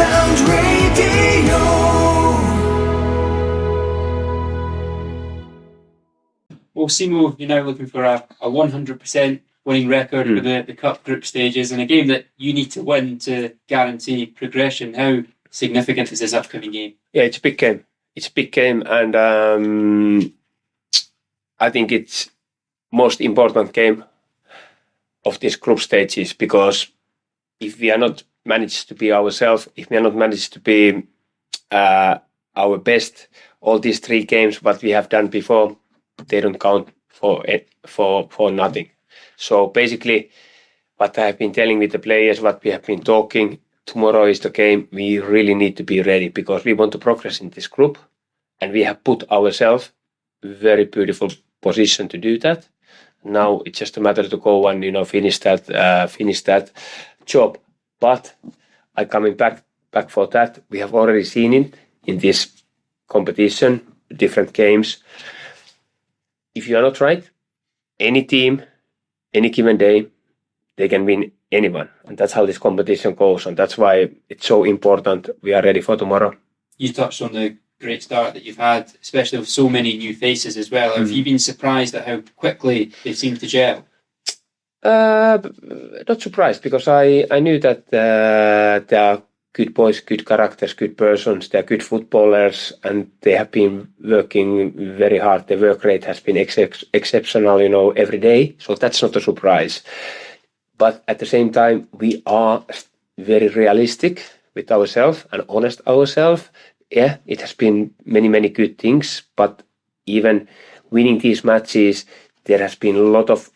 Sound Radio. Well, Simo, you're now looking for a 100% winning record for the Cup group stages, and a game that you need to win to guarantee progression. How significant is this upcoming game? Yeah, it's a big game. It's a big game, and I think it's most important game of this group stages, because if we are not managed to be ourselves, if we are not managed to be our best, all these 3 games what we have done before, they don't count for nothing. So basically, what I have been telling with the players, what we have been talking, tomorrow is the game. We really need to be ready because we want to progress in this group, and we have put ourselves very beautiful position to do that. Now it's just a matter to go and finish that job. But I'm coming back for that. We have already seen it in this competition, different games. If you are not right, any team, any given day, they can win anyone. And that's how this competition goes. And that's why it's so important we are ready for tomorrow. You touched on the great start that you've had, especially with so many new faces as well. Have you been surprised at how quickly they seem to gel? Not surprised, because I knew that they are good boys, good characters, good persons. They are good footballers, and they have been working very hard. The work rate has been exceptional, every day. So that's not a surprise. But at the same time, we are very realistic with ourselves and honest ourselves. Yeah, it has been many, many good things, but even winning these matches, there has been a lot of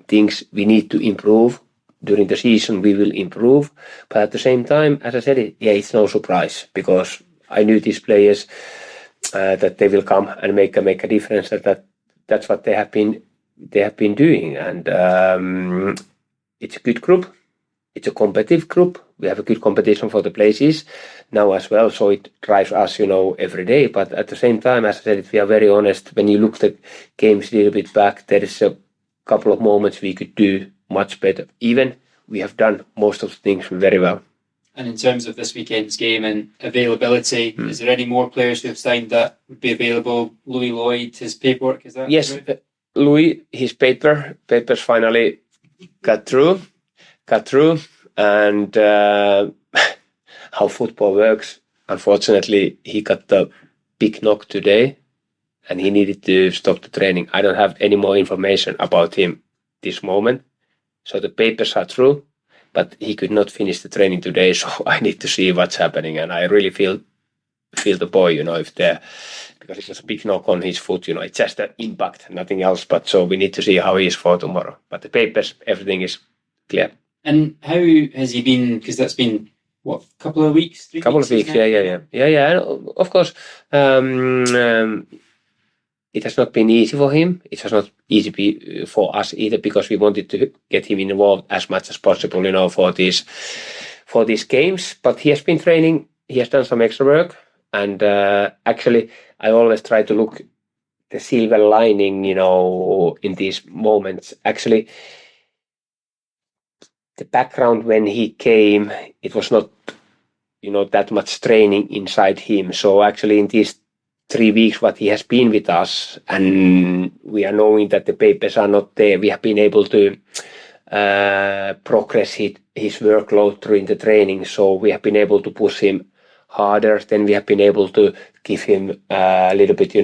things we need to improve. During the season, we will improve. But at the same time, as I said, it's no surprise, because I knew these players that they will come and make a difference. That's what they have been doing, and it's a good group. It's a competitive group. We have a good competition for the places now as well, so it drives us, every day. But at the same time, as I said, if we are very honest, when you look the games a little bit back, there is a couple of moments we could do much better. Even we have done most of the things very well. And in terms of this weekend's game and availability, is there any more players who have signed that would be available? Louis Lloyd, his paperwork, is that yes, right? Louis, his papers finally got through, and how football works. Unfortunately, he got the big knock today, and he needed to stop the training. I don't have any more information about him this moment. So the papers are through, but he could not finish the training today. So I need to see what's happening, and I really feel the boy, if there, because it was a big knock on his foot. It's just an impact, nothing else. But so we need to see how he is for tomorrow. But the papers, everything is clear. And how has he been? Because that's been what, couple of weeks? Couple of weeks, yeah. Of course, it has not been easy for him. It has not easy for us either, because we wanted to get him involved as much as possible, for these games. But he has been training. He has done some extra work, and actually, I always try to look the silver lining, in these moments. Actually, the background when he came, it was not, that much training inside him. So actually, in these 3 weeks what he has been with us, and we are knowing that the papers are not there, we have been able to progress his workload during the training. So we have been able to push him harder. Then we have been able to give him a little bit,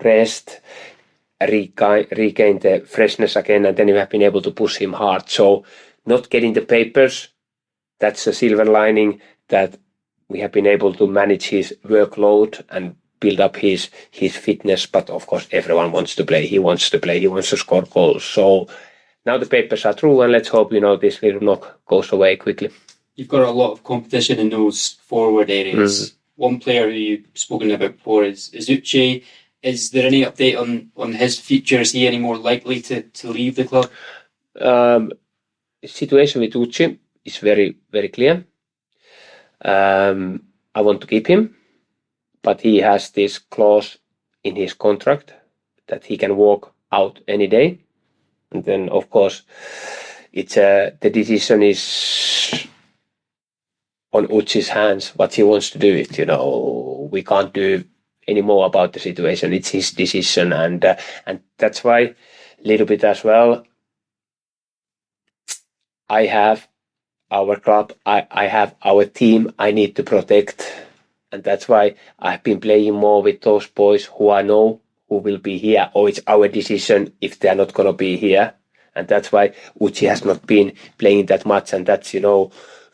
rest, regain the freshness again, and then we have been able to push him hard. So not getting the papers, that's a silver lining, that we have been able to manage his workload and build up his fitness. But of course, everyone wants to play. He wants to play. He wants to score goals. So now the papers are through, and let's hope, this little knock goes away quickly. You've got a lot of competition in those forward areas. One player who you've spoken about before is Uche. Is there any update on his future? Is he any more likely to leave the club? The situation with Uche is very, very clear. I want to keep him, but he has this clause in his contract that he can walk out any day. And then, of course, it's the decision is on Uchi's hands what he wants to do it. We can't do any more about the situation. It's his decision, and that's why a little bit as well. I have our club, I have our team I need to protect, and that's why I've been playing more with those boys who I know who will be here, or it's our decision if they're not gonna be here, and that's why Uchi has not been playing that much, and that's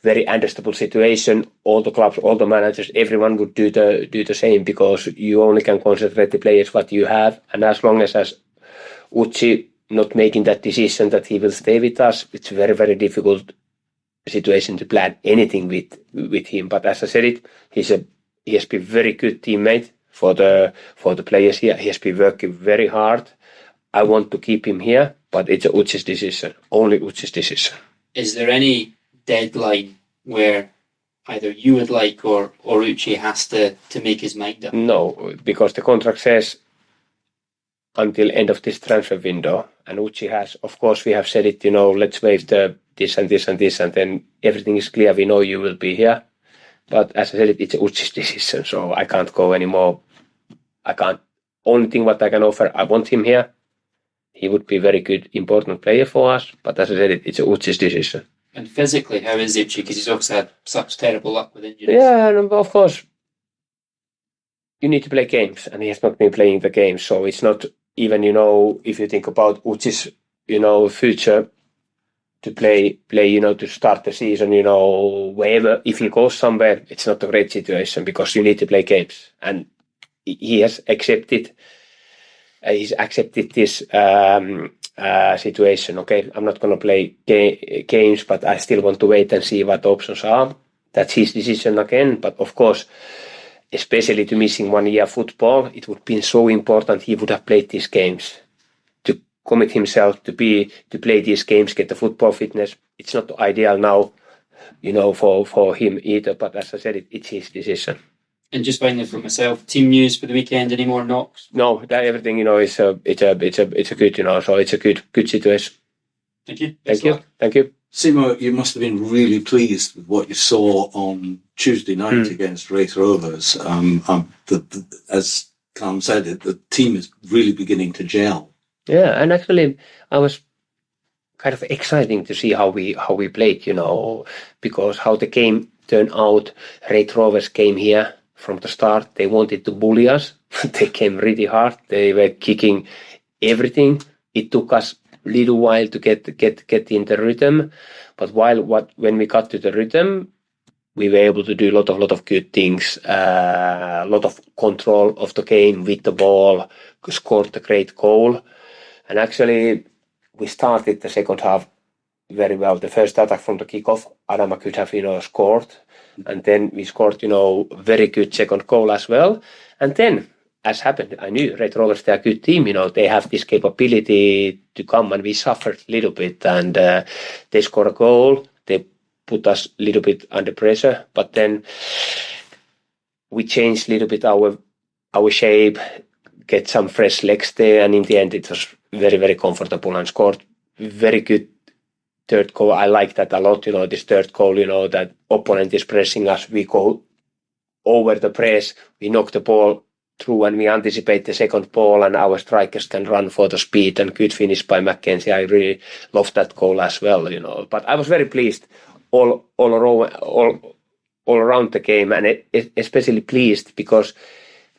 very understandable situation. All the clubs, all the managers, everyone would do the same, because you only can concentrate the players what you have, and as long as Uchi not making that decision that he will stay with us, it's very, very difficult situation to plan anything with him. But as I said it, he has been very good teammate for the players here. He has been working very hard. I want to keep him here, but it's Uchi's decision, only Uchi's decision. Is there any deadline where either you would like or Uchi has to make his mind up? No, because the contract says until end of this transfer window, and Uchi has, of course, we have said it, let's waive this and this and this, and then everything is clear, we know you will be here. But as I said, it's Uchi's decision, so I can't go anymore. Only thing what I can offer, I want him here. He would be a very good, important player for us, but as I said, it's Uchi's decision. And physically, how is Uchi? Because he's obviously had such terrible luck with injuries. Yeah, and of course, you need to play games, and he has not been playing the games, so it's not even, if you think about Uchi's, future to play, to start the season, wherever, if he goes somewhere, it's not a great situation, because you need to play games, and he has accepted this situation. Okay, I'm not going to play games, but I still want to wait and see what the options are. That's his decision again, but of course, especially to missing 1 year football, it would have been so important he would have played these games, to commit himself to play these games, get the football fitness. It's not ideal now, for him either, but as I said, it's his decision. And just finally for myself, team news for the weekend, any more knocks? No, that everything, it's a good, so it's a good situation. Thank you. Thank you. Simo, you must have been really pleased with what you saw on Tuesday night against Raith Rovers. As Cam said, the team is really beginning to gel. Yeah, and actually, I was kind of exciting to see how we played, because how the game turned out. Raith Rovers came here from the start. They wanted to bully us. They came really hard. They were kicking everything. It took us little while to get in the rhythm, but when we got to the rhythm, we were able to do a lot of good things, a lot of control of the game with the ball, scored a great goal, and actually we started the second half very well. The first attack from the kickoff, Adama could have scored, and then we scored very good second goal as well, and then as happened, I knew Red Rovers, they're a good team, they have this capability to come, and we suffered a little bit, and they scored a goal, they put us a little bit under pressure, but then we changed a little bit our shape, get some fresh legs there, and in the end it was very, very comfortable, and scored very good third goal. I like that a lot, this third goal, that opponent is pressing us, we go over the press, we knock the ball through, and we anticipate the second ball, and our strikers can run for the speed, and good finish by Mackenzie. I really love that goal as well, but I was very pleased all around the game, and especially pleased because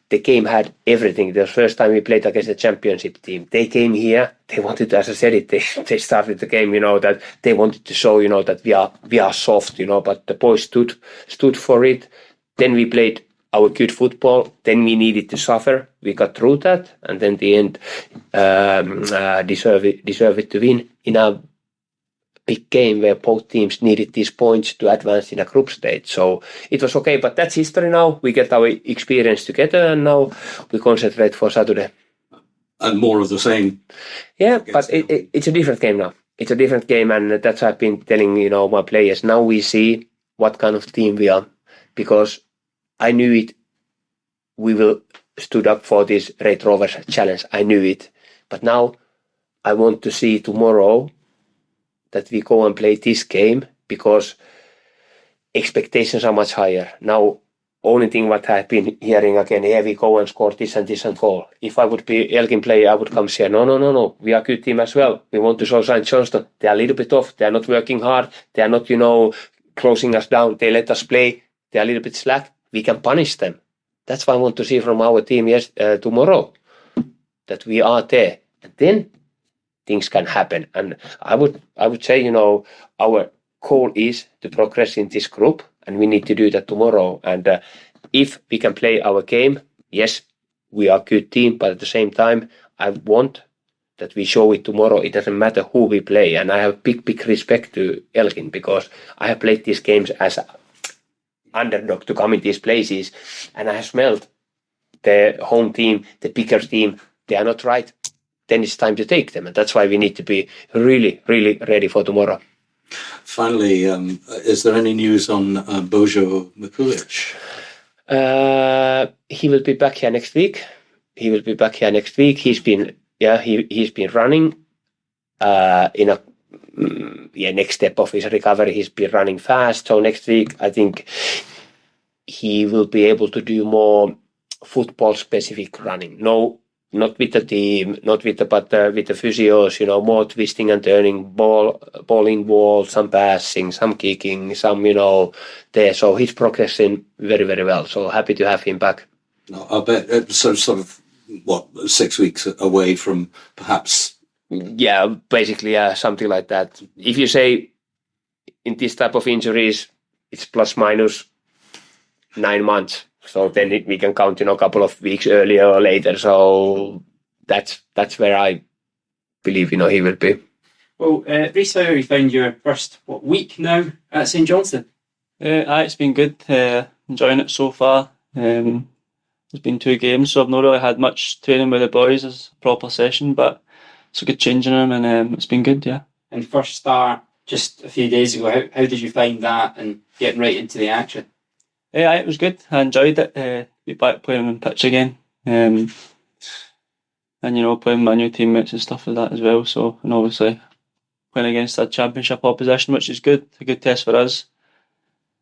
the game had everything. The first time we played against the championship team, they came here, they wanted to, as I said it, they started the game, that they wanted to show, that we are soft, but the boys stood for it. Then we played our good football, then we needed to suffer. We got through that, and then the end deserve it to win in a big game where both teams needed these points to advance in a group stage. So it was okay, but that's history now. We get our experience together, and now we concentrate for Saturday. And more of the same. Yeah, but it's a different game now. It's a different game, and that's what I've been telling my players. Now we see what kind of team we are, because I knew it. We will stood up for this Red Rovers challenge. I knew it. But now I want to see tomorrow that we go and play this game, because expectations are much higher. Now, only thing what I've been hearing again, yeah, we go and score this and goal. If I would be Elgin player, I would come say, no. We are a good team as well. We want to show St. Johnstone. They are a little bit off. They are not working hard. They are not, closing us down. They let us play. They are a little bit slack. We can punish them. That's what I want to see from our team tomorrow. That we are there. And then things can happen. And I would say, our goal is to progress in this group. And we need to do that tomorrow. And if we can play our game, yes, we are a good team. But at the same time, I want that we show it tomorrow. It doesn't matter who we play. And I have big respect to Elgin because I have played these games as an underdog to come in these places. And I have smelled the home team, the bigger team. They are not right. Then it's time to take them. And that's why we need to be really, really ready for tomorrow. Finally, is there any news on Bojo Mikulic? He will be back here next week. He's been running in a next step of his recovery. He's been running fast. So next week, I think he will be able to do more football specific running. No, not with the team, but with the physios, more twisting and turning, ball in wall, some passing, some kicking, some, there. So he's progressing very, very well. So happy to have him back. No, I bet it's sort of, 6 weeks away from perhaps... Yeah, basically, something like that. If you say in this type of injuries, it's plus minus 9 months. So then we can count, a couple of weeks earlier or later. So that's where I believe, he will be. Well, Reece, how have you found your first week now at St. Johnstone? It's been good. Enjoying it so far. There's been 2 games, so I've not really had much training with the boys as a proper session, but it's a good change in them, and it's been good, yeah. And first start just a few days ago, how did you find that and getting right into the action? Yeah, it was good. I enjoyed it. Be back playing on pitch again, and playing with my new teammates and stuff like that as well. So, and obviously playing against a championship opposition, which is good. A good test for us.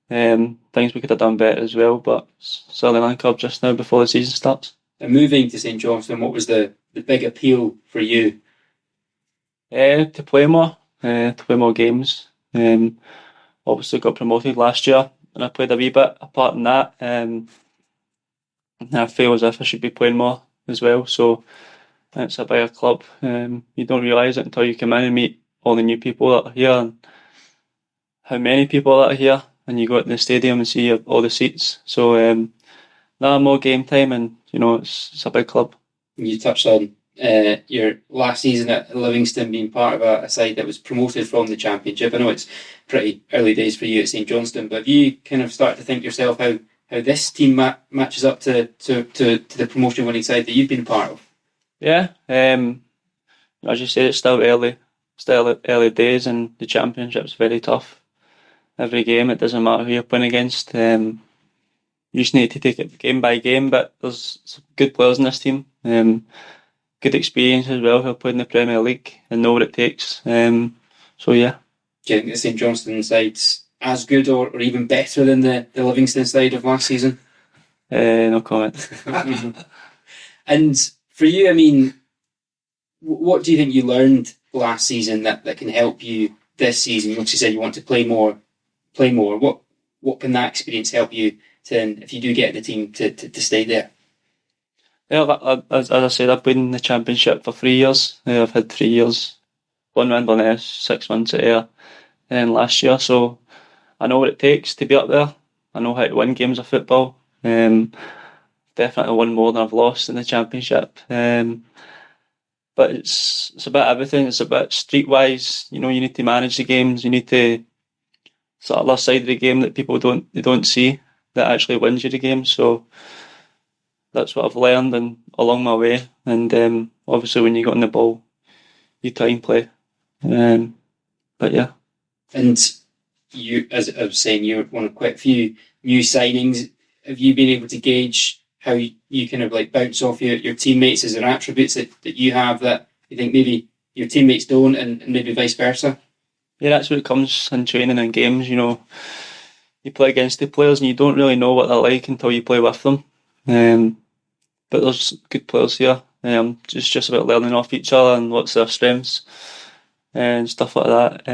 Things we could have done better as well, but still in club just now before the season starts. And moving to St. Johnstone, what was the big appeal for you? To play more games. Obviously got promoted last year, and I played a wee bit apart in that. I feel as if I should be playing more as well. So it's a bigger club. You don't realise it until you come in and meet all the new people that are here and how many people that are here. And you go to the stadium and see all the seats. So now more game time, and it's a big club. You touched on your last season at Livingston being part of a side that was promoted from the Championship. I know it's pretty early days for you at St. Johnstone, but have you kind of started to think yourself how this team matches up to the promotion winning side that you've been part of? Yeah, as you say, it's still early days, and the Championship's very tough. Every game, it doesn't matter who you're playing against. You just need to take it game by game, but there's some good players in this team. Good experience as well, who have played in the Premier League and know what it takes. So yeah. Do you think the St. Johnstone side's as good or even better than the Livingston side of last season? No comment. And for you, I mean, what do you think you learned last season that can help you this season? You obviously said you want to play more. What can that experience help you to, if you do get the team, to stay there? Yeah, as I said, I've been in the Championship for 3 years. I've had 3 years, 1 in Inverness, 6 months at Ayr, and then last year. So I know what it takes to be up there. I know how to win games of football. Definitely won more than I've lost in the Championship. But it's a bit of everything. It's a bit streetwise. You need to manage the games. You need to sort of other side of the game that people don't see that actually wins you the game. So that's what I've learned and along my way. And obviously, when you got on the ball, you try and play. But yeah. And you, as I was saying, you're one of quite a few new signings. Have you been able to gauge how you kind of bounce off your teammates? Is there attributes that you have that you think maybe your teammates don't, and maybe vice versa? Yeah, that's what it comes in training and games. you play against the players and you don't really know what they're like until you play with them. But there's good players here. It's just about learning off each other and what's their strengths and stuff like that.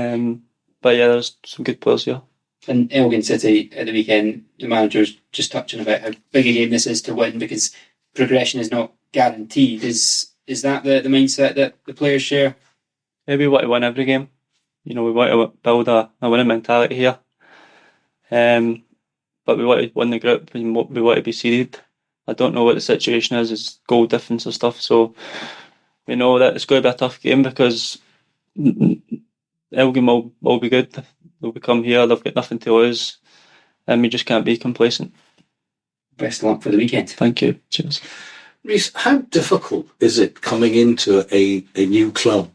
But yeah, there's some good players here. And Elgin City at the weekend, the manager's just touching about how big a game this is to win because progression is not guaranteed. Is that the mindset that the players share? Yeah, we want to win every game. We want to build a winning mentality here. But we want to win the group and we want to be seeded. I don't know what the situation is goal difference and stuff, so we know that it's going to be a tough game because Elgin will be good. They'll come here, they've got nothing to lose, and we just can't be complacent. Best of luck for the weekend. Thank you. Cheers. Reece, how difficult is it coming into a new club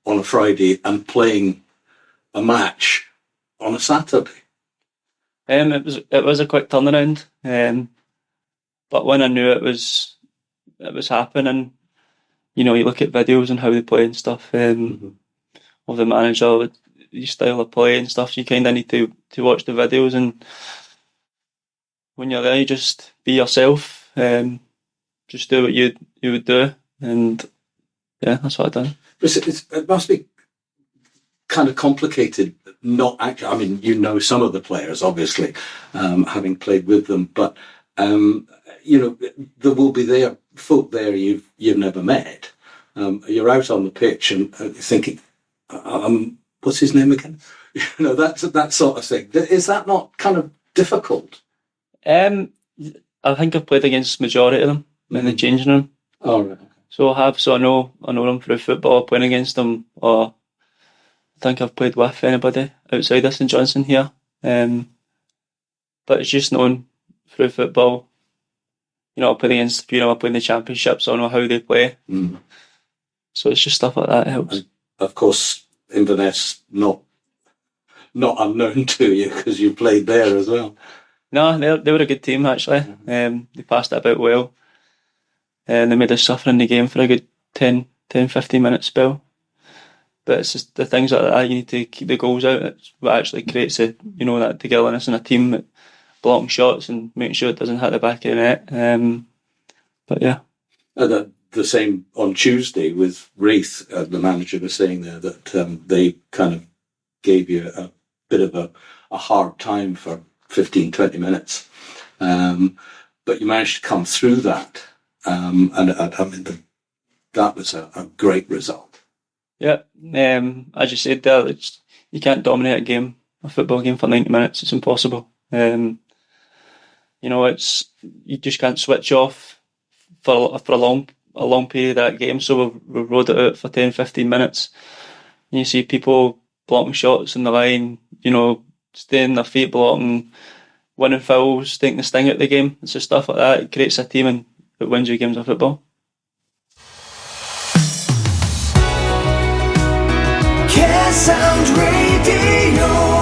on a Friday and playing a match on a Saturday? It was a quick turnaround, but when I knew it was happening, you look at videos and how they play and stuff of the manager, the style of play and stuff. You kind of need to watch the videos, and when you're there, you just be yourself. Just do what you would do, and yeah, that's what I've done. It must be kind of complicated. Not actually. I mean, some of the players, obviously, having played with them, but there will be folk there you've never met. You're out on the pitch and thinking, what's his name again? That sort of thing. Is that not kind of difficult? I think I've played against majority of them in the changing room. Oh, right. So I know them through football, playing against them, or I think I've played with anybody outside of St Johnstone here. But it's just known through football. I play against I play in the Championship, so I know how they play. So it's just stuff like that helps. And of course, Inverness not unknown to you because you played there as well. No, they were a good team actually. They passed it about well. And they made us suffer in the game for a good 10-15 minute spell. But it's just the things like that, you need to keep the goals out. It's what actually creates that togetherness in a team, blocking shots and making sure it doesn't hit the back of the net. But yeah. The same on Tuesday with Reece, the manager was saying there that they kind of gave you a bit of a hard time for 15-20 minutes. But you managed to come through that. And that was a great result. Yeah, as you said there, you can't dominate a football game for 90 minutes. It's impossible. You just can't switch off for a long period of that game. So we rode it out for 10-15 minutes. And you see people blocking shots in the line, staying their feet blocking, winning fouls, taking the sting out of the game. It's just stuff like that. It creates a team and it wins you games of football. Care Sound Radio.